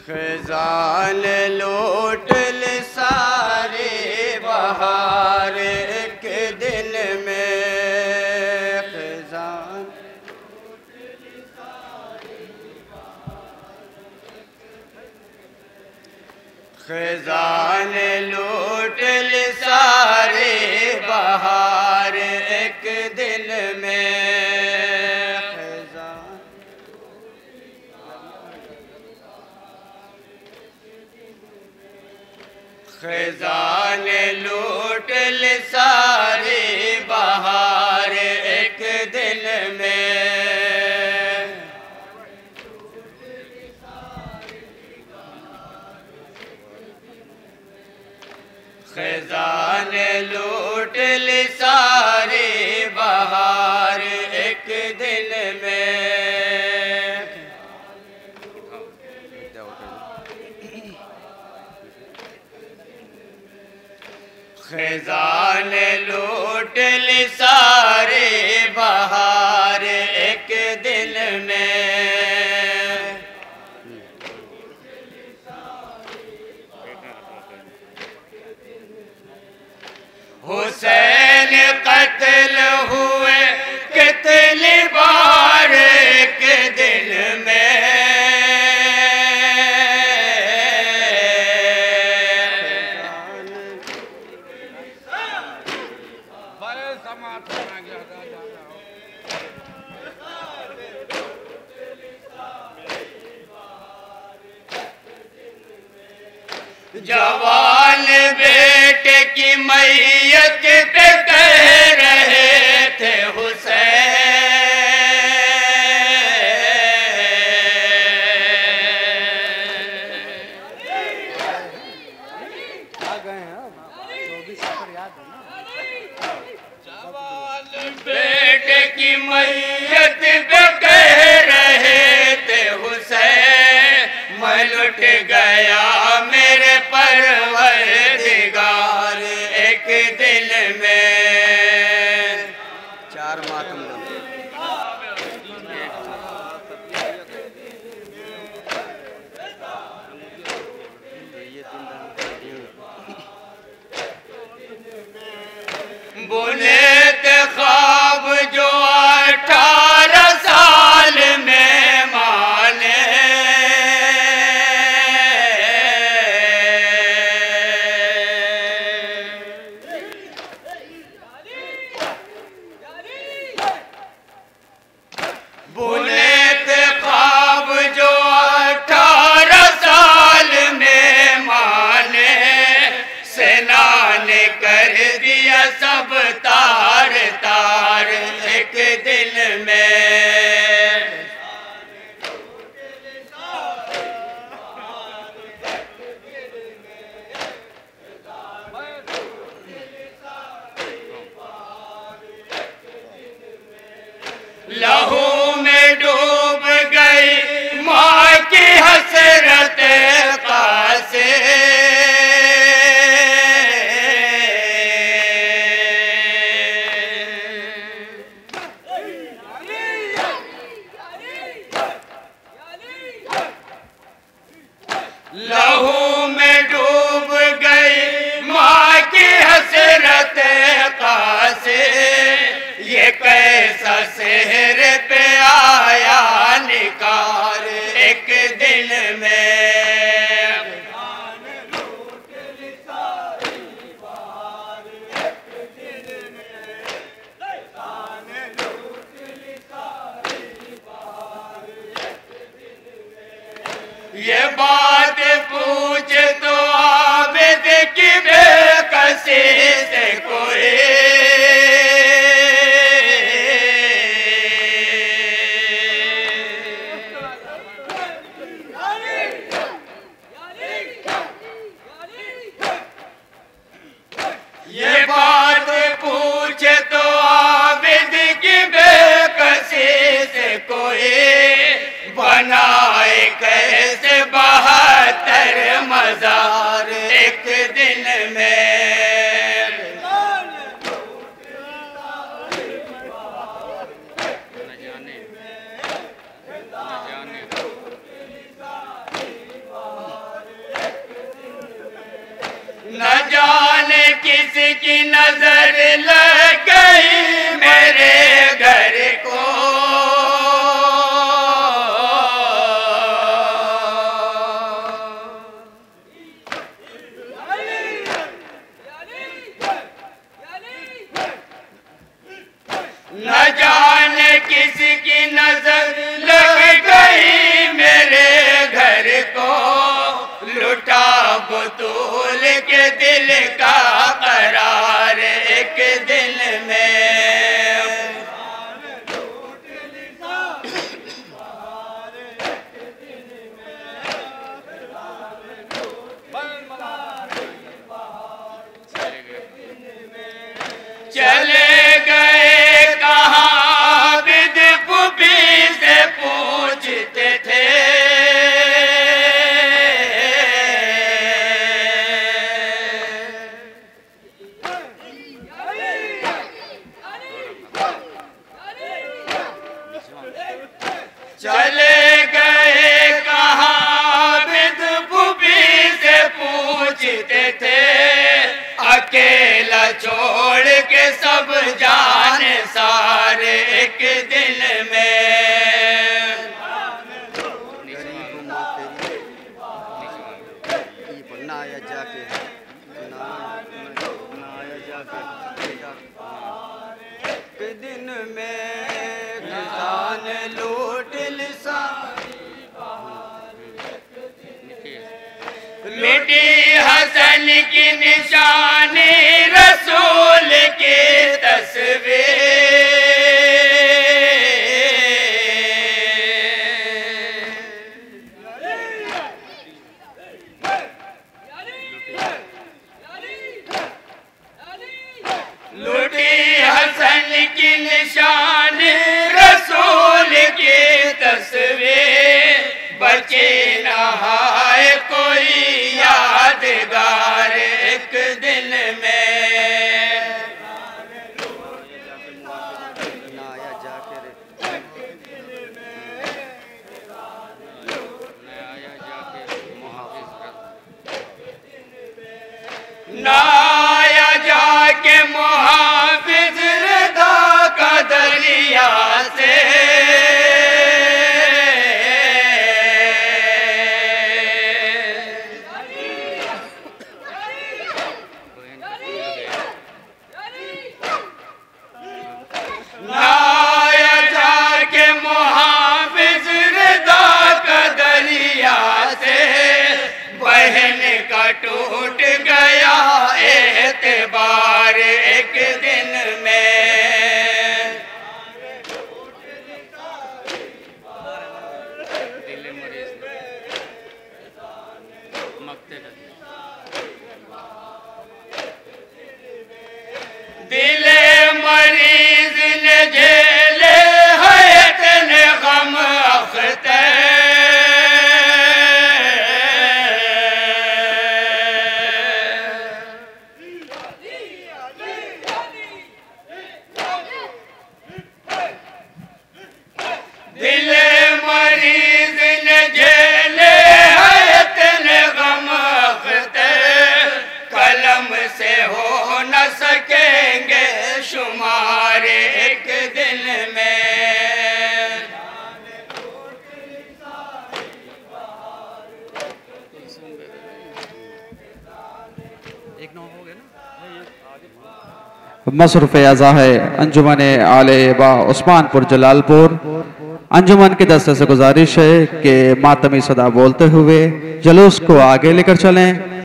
खजान लूट ले सारे बहार एक दिन में। खजान खजान लूट ले सारे बहार एक दिन में। खजान लूट ले सारे बहार एक दिन में। खजान लूट ले सारे बहार एक दिन में। खजान लूट ले सारे बहार एक दिन में। हुसैन कत्ल हुए कितनी बार एक दिन में। जवान बेटे की मैयत पे कह रहे थे बेटे की मैयत पे कह रहे थे हुसैन। मैं लुट गया मेरे परवरदिगार एक दिन में। चार मातम बुने थे ख्वाब जो 18 साल में माने। बुने थे ख्वाब जो 18 साल में माने। सेना ने कर दिया सब तार तार एक दिन में। लहू में डूब गई माँ की हसरत कासे। लहू में डूब गई माँ की हसरत कासे। ये कैसा शहर पे आया निकार एक दिन में। ये बात पूछ तो आबिद की बेकसी से कोई। ये बात पूछे तो आबिद की बेकसी से कोई। बनाए कैसे 72 मज़ार एक दिन में। किसकी नजर लग गई मेरे घर को, न जाने किसकी नजर लग गई मेरे घर को, लुटा बतूल के दिल का करार एक दिन में। चले गए कहाँ बिद पुपी से पूछते थे, चले गए कहाँ बिद पुपी से पूछते थे, अकेला छोड़ के सब जाने सारे एक दिन में। दिन में किसान लूट मिटी हसन की निशानी रसूल की तस्वीर, लूटी हसन की निशानी रसूल की तस्वीर, बचे नहाए कोई यादगार एक दिन में। नाया जाके मुहाफिज रदा का दरिया से, नाया जाके मुहाफिज रदा का दरिया से, बहन का टूट गया एतबार एक दिन में। दिले मरीज ने झेले है इतने गम अख्तर, दिले मरीज ने झेले है इतने गम अख्तर, कलम से हो न सकेंगे शुमार एक दिन में। मसरूफ़ अज़ा है अंजुमन आले बा उस्मानपुर जलालपुर। अंजुमन के दस्ते से गुजारिश है कि मातमी सदा बोलते हुए जुलूस को आगे लेकर चलें।